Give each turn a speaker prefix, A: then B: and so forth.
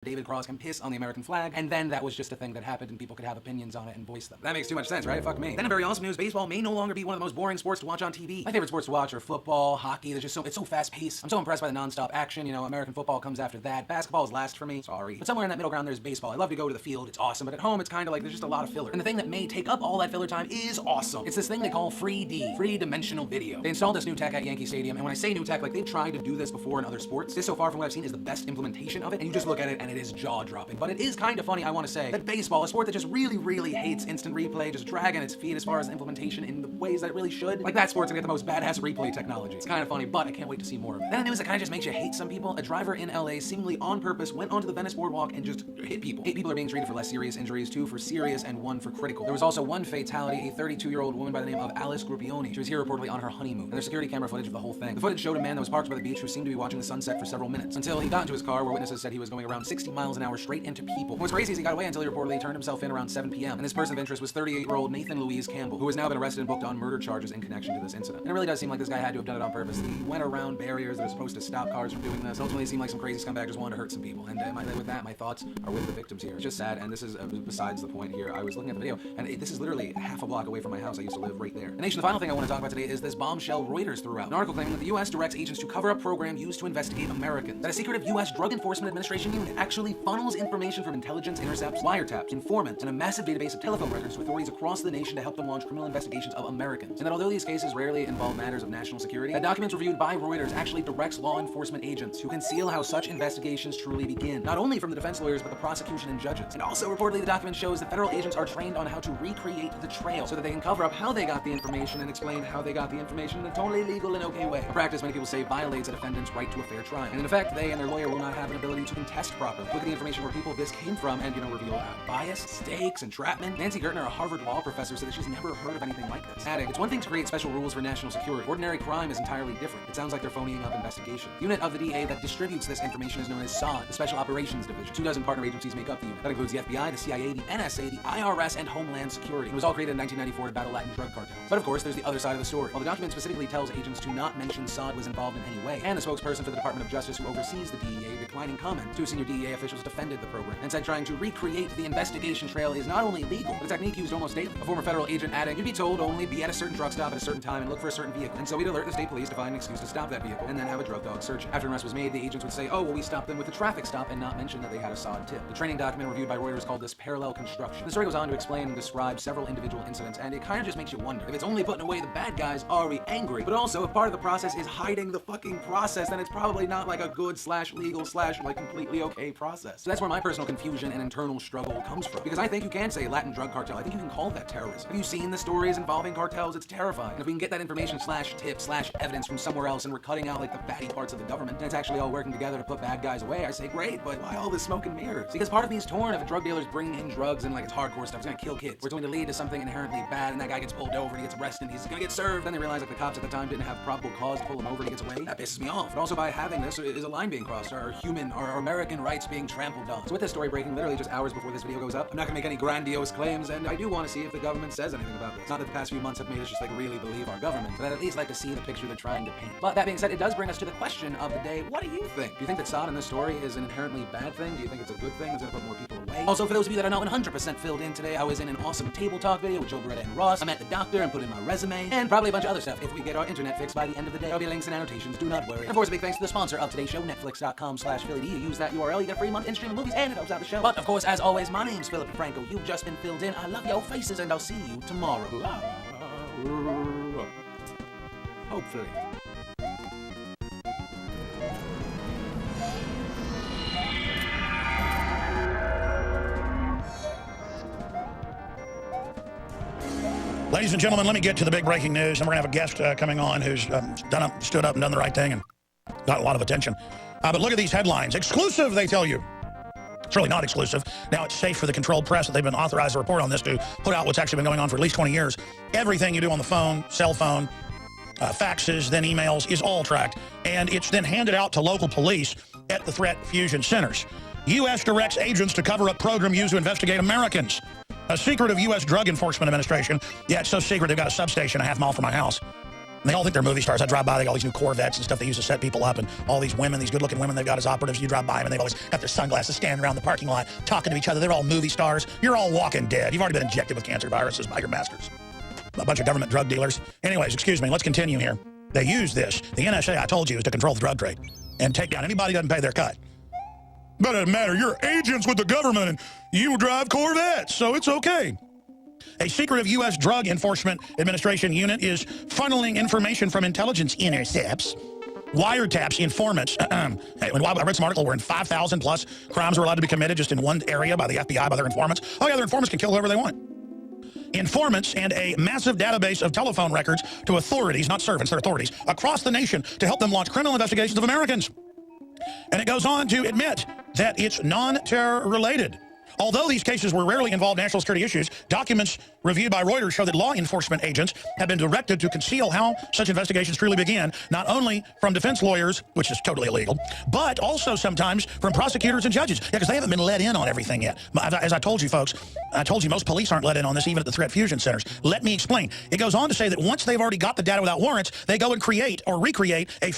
A: David Cross can piss on the American flag, and then that was just a thing that happened and people could have opinions on it and voice them. That makes too much sense, right? Fuck me. Then in very awesome news, baseball may no longer be one of the most boring sports to watch on TV. My favorite sports to watch are football, hockey. It's so fast-paced. I'm so impressed by the non-stop action. You know, American football comes after that. Basketball is last for me. Sorry. But somewhere in that middle ground, there's baseball. I love to go to the field. It's awesome. But at home, it's kind of like there's just a lot of filler. And the thing that may take up all that filler time is awesome. It's this thing they call 3D, three-dimensional video. They installed this new tech at Yankee Stadium, and when I say new tech, like they've tried to do this before in other sports. This, so far from what I've seen, is the best implementation of it. And you just look at it, and it is jaw-dropping. But it is kind of funny, I want to say, that baseball, a sport that just really hates instant replay, just dragging its feet as far as implementation in the ways that it really should. Like that sport's gonna get the most badass replay technology. It's kind of funny, but I can't wait to see more of it. Then a news that kind of just makes you hate some people. A driver in LA seemingly on purpose went onto the Venice boardwalk and just hit people. 8 people are being treated for less serious injuries, 2 for serious and 1 for critical. There was also 1 fatality, a 32-year-old woman by the name of Alice Gruppioni. She was here reportedly on her honeymoon. And there's security camera footage of the whole thing. The footage showed a man that was parked by the beach who seemed to be watching the sunset for several minutes, until he got into his car where witnesses said he was going around 60 miles an hour straight into people. What's crazy is he got away until he reportedly turned himself in around 7 p.m. And this person of interest was 38-year-old Nathan Louise Campbell, who has now been arrested and booked on murder charges in connection to this incident. And it really does seem like this guy had to have done it on purpose. He went around barriers that are supposed to stop cars from doing this. Ultimately, it seemed like some crazy scumbag just wanted to hurt some people. And with that, my thoughts are with the victims here. It's just sad, and this is besides the point here. I was looking at the video, and this is literally half a block away from my house. I used to live right there. The nation, the final thing I want to talk about today is this bombshell Reuters threw out. An article claiming that the U.S. directs agents to cover up program used to investigate Americans. That a secretive U.S. Drug Enforcement Administration unit actually funnels information from intelligence intercepts, wiretaps, informants, and a massive database of telephone records to authorities across the nation to help them launch criminal investigations of Americans. And that although these cases rarely involve matters of national security, that documents reviewed by Reuters actually directs law enforcement agents to conceal how such investigations truly begin, not only from the defense lawyers, but the prosecution and judges. And also, reportedly, the document shows that federal agents are trained on how to recreate the trail so that they can cover up how they got the information and explain how they got the information in a totally legal and okay way. A practice many people say violates a defendant's right to a fair trial. And in effect, they and their lawyer will not have an ability to contest properly. Look at the information where people this came from and, reveal bias, stakes, entrapment. Nancy Gertner, a Harvard law professor, said that she's never heard of anything like this. Adding, it's one thing to create special rules for national security. Ordinary crime is entirely different. It sounds like they're phoning up investigations. The unit of the DA that distributes this information is known as SOD, the Special Operations Division. 24 partner agencies make up the unit. That includes the FBI, the CIA, the NSA, the IRS, and Homeland Security. It was all created in 1994 to battle Latin drug cartels. But of course, there's the other side of the story. While the document specifically tells agents to not mention SOD was involved in any way, and the spokesperson for the Department of Justice who oversees the DEA declining comment, 2 senior DEA officials defended the program and said trying to recreate the investigation trail is not only legal, but a technique used almost daily. A former federal agent adding, you'd be told to only be at a certain truck stop at a certain time and look for a certain vehicle. And so we'd alert the state police to find an excuse to stop that vehicle and then have a drug dog search. After an arrest was made, the agents would say, oh, well, we stopped them with a traffic stop and not mention that they had a SOD tip. The training document reviewed by Reuters called this parallel construction. The story goes on to explain and describe several individual incidents, and it kind of just makes you wonder if it's only putting away the bad guys, are we angry? But also, if part of the process is hiding the fucking process, then it's probably not like a good / legal / like completely okay process. So that's where my personal confusion and internal struggle comes from. Because I think you can say Latin drug cartel. I think you can call that terrorism. Have you seen the stories involving cartels? It's terrifying. And if we can get that information / tip / evidence from somewhere else and we're cutting out like the fatty parts of the government and it's actually all working together to put bad guys away, I say great, but why all this smoke and mirrors? Because part of me is torn if a drug dealer's bringing in drugs and like it's hardcore stuff, it's gonna kill kids. Or it's going to lead to something inherently bad and that guy gets pulled over and he gets arrested and he's gonna get served. Then they realize like the cops at the time didn't have probable cause to pull him over and he gets away. That pisses me off. But also by having this is a line being crossed, our human, our American rights being trampled on. So with this story breaking literally just hours before this video goes up, I'm not gonna make any grandiose claims, and I do want to see if the government says anything about this. Not that the past few months have made us just like really believe our government, but I'd at least like to see the picture they're trying to paint. But that being said, it does bring us to the question of the day. What do you think? Do you think that SOD in this story is an inherently bad thing? Do you think it's a good thing? It's gonna put more people away? Also, for those of you that are not 100% filled in today, I was in an awesome table talk video with Joe Beretta and Ross. I met the doctor and put in my resume, and probably a bunch of other stuff. If we get our internet fixed by the end of the day, there'll be links and annotations, do not worry. And of course, a big thanks to the sponsor of today's show, Netflix.com/PhillyD. You use that URL, you get a free month in streaming movies, and it helps out the show. But of course, as always, my name's Philip DeFranco. You've just been filled in. I love your faces, and I'll see you tomorrow. Hopefully.
B: Ladies and gentlemen, let me get to the big breaking news, and we're going to have a guest coming on who's stood up and done the right thing and got a lot of attention. But look at these headlines. Exclusive, they tell you. It's really not exclusive. Now it's safe for the controlled press that they've been authorized to report on this to put out what's actually been going on for at least 20 years. Everything you do on the phone, cell phone, faxes, then emails is all tracked. And it's then handed out to local police at the threat fusion centers. U.S. directs agents to cover up program used to investigate Americans. A secret of U.S. Drug Enforcement Administration. Yeah, it's so secret they've got a substation a half mile from my house. And they all think they're movie stars. I drive by, they got all these new Corvettes and stuff they use to set people up, and all these women, these good-looking women they've got as operatives. You drive by them, and they've always got their sunglasses standing around the parking lot talking to each other. They're all movie stars. You're all walking dead. You've already been injected with cancer viruses by your masters. A bunch of government drug dealers. Anyways, excuse me, let's continue here. They use this, the NSA, I told you, is to control the drug trade and take down anybody who doesn't pay their cut. But it doesn't matter. You're agents with the government, and you drive Corvettes, so it's okay. A secretive U.S. Drug Enforcement Administration unit is funneling information from intelligence intercepts, wiretaps, informants. I read some article where 5,000 plus crimes were allowed to be committed just in one area by the FBI, by their informants. Oh yeah, their informants can kill whoever they want. Informants and a massive database of telephone records to authorities, not servants, they're authorities, across the nation to help them launch criminal investigations of Americans. And it goes on to admit that it's non-terror related. Although these cases were rarely involved national security issues, documents reviewed by Reuters show that law enforcement agents have been directed to conceal how such investigations truly begin, not only from defense lawyers, which is totally illegal, but also sometimes from prosecutors and judges. Yeah, because they haven't been let in on everything yet. As I told you, folks, I told you most police aren't let in on this, even at the threat fusion centers. Let me explain. It goes on to say that once they've already got the data without warrants, they go and create or recreate a